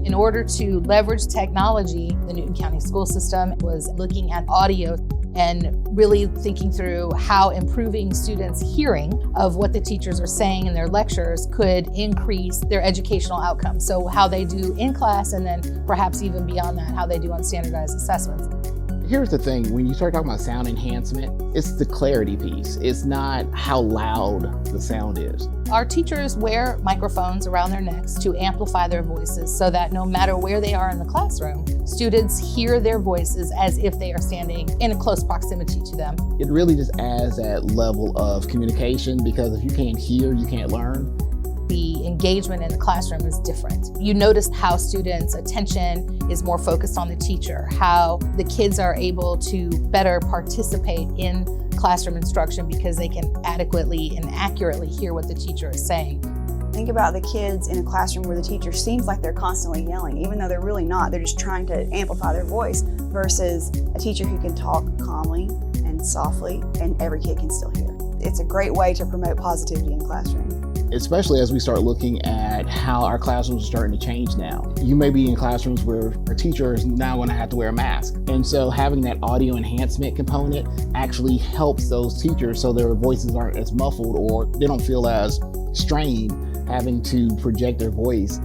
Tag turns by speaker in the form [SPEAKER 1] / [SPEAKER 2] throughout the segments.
[SPEAKER 1] In order to leverage technology, the Newton County school system was looking at audio and really thinking through how improving students' hearing of what the teachers are saying in their lectures could increase their educational outcomes. So how they do in class, and then perhaps even beyond that, how they do on standardized assessments.
[SPEAKER 2] Here's the thing, when you start talking about sound enhancement, it's the clarity piece. It's not how loud the sound is.
[SPEAKER 1] Our teachers wear microphones around their necks to amplify their voices so that no matter where they are in the classroom, students hear their voices as if they are standing in a close proximity to them.
[SPEAKER 2] It really just adds that level of communication, because if you can't hear, you can't learn.
[SPEAKER 1] The engagement in the classroom is different. You notice how students' attention is more focused on the teacher, how the kids are able to better participate in classroom instruction because they can adequately and accurately hear what the teacher is saying.
[SPEAKER 3] Think about the kids in a classroom where the teacher seems like they're constantly yelling, even though they're really not. They're just trying to amplify their voice, versus a teacher who can talk calmly and softly and every kid can still hear. It's a great way to promote positivity in the classroom.
[SPEAKER 2] Especially as we start looking at how our classrooms are starting to change now. You may be in classrooms where a teacher is now going to have to wear a mask. And so having that audio enhancement component actually helps those teachers so their voices aren't as muffled, or they don't feel as strained having to project their voice.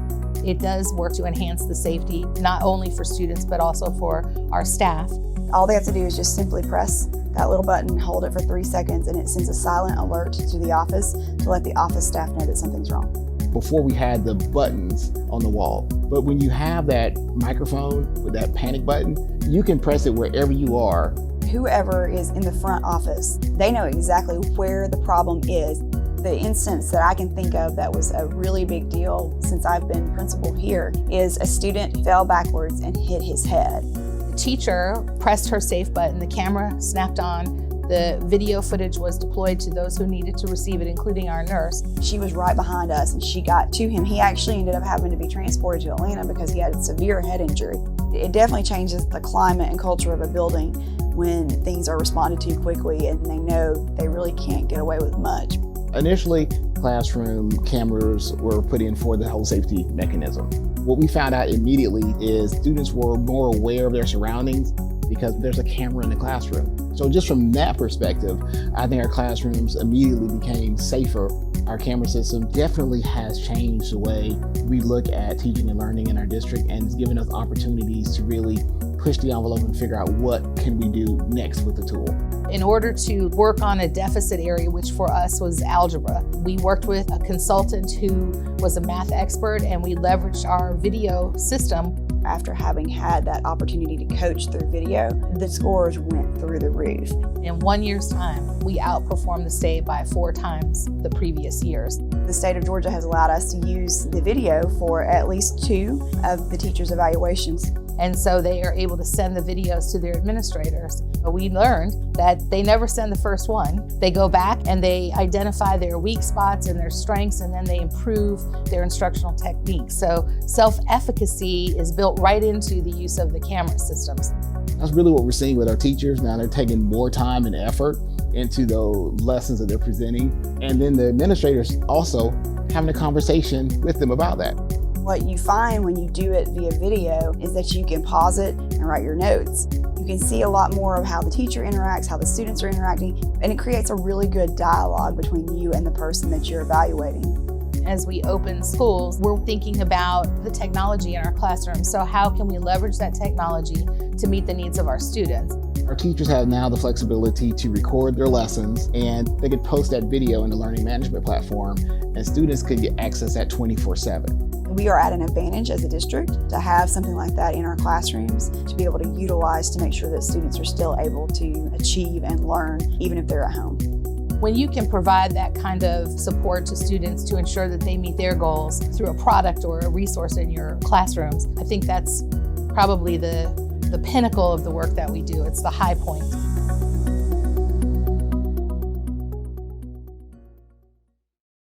[SPEAKER 1] It does work to enhance the safety, not only for students, but also for our staff.
[SPEAKER 3] All they have to do is just simply press that little button, hold it for 3 seconds, and it sends a silent alert to the office to let the office staff know that something's wrong.
[SPEAKER 2] Before we had the buttons on the wall, but when you have that microphone with that panic button, you can press it wherever you are.
[SPEAKER 3] Whoever is in the front office, they know exactly where the problem is. The instance that I can think of that was a really big deal since I've been principal here is a student fell backwards and hit his head.
[SPEAKER 1] The teacher pressed her safe button, the camera snapped on, the video footage was deployed to those who needed to receive it, including our nurse.
[SPEAKER 3] She was right behind us and she got to him. He actually ended up having to be transported to Atlanta because he had a severe head injury. It definitely changes the climate and culture of a building when things are responded to quickly and they know they really can't get away with much.
[SPEAKER 2] Initially, classroom cameras were put in for the whole safety mechanism. What we found out immediately is students were more aware of their surroundings because there's a camera in the classroom. So just from that perspective, I think our classrooms immediately became safer. Our camera system definitely has changed the way we look at teaching and learning in our district, and it's given us opportunities to really push the envelope and figure out what can we do next with the tool.
[SPEAKER 1] In order to work on a deficit area, which for us was algebra, we worked with a consultant who was a math expert, and we leveraged our video system.
[SPEAKER 3] After having had that opportunity to coach through video, the scores went through the roof.
[SPEAKER 1] In 1 year's time, we outperformed the state by 4 times the previous years.
[SPEAKER 3] The state of Georgia has allowed us to use the video for at least 2 of the teachers' evaluations.
[SPEAKER 1] And so they are able to send the videos to their administrators. But we learned that they never send the first one. They go back and they identify their weak spots and their strengths, and then they improve their instructional techniques. So self-efficacy is built right into the use of the camera systems.
[SPEAKER 2] That's really what we're seeing with our teachers. Now they're taking more time and effort into the lessons that they're presenting. And then the administrators also having a conversation with them about that.
[SPEAKER 3] What you find when you do it via video is that you can pause it and write your notes. You can see a lot more of how the teacher interacts, how the students are interacting, and it creates a really good dialogue between you and the person that you're evaluating.
[SPEAKER 1] As we open schools, we're thinking about the technology in our classrooms. So how can we leverage that technology to meet the needs of our students?
[SPEAKER 2] Our teachers have now the flexibility to record their lessons, and they could post that video in the learning management platform, and students could get access at 24/7.
[SPEAKER 3] We are at an advantage as a district to have something like that in our classrooms to be able to utilize to make sure that students are still able to achieve and learn even if they're at home.
[SPEAKER 1] When you can provide that kind of support to students to ensure that they meet their goals through a product or a resource in your classrooms, I think that's probably the pinnacle of the work that we do. It's the high point.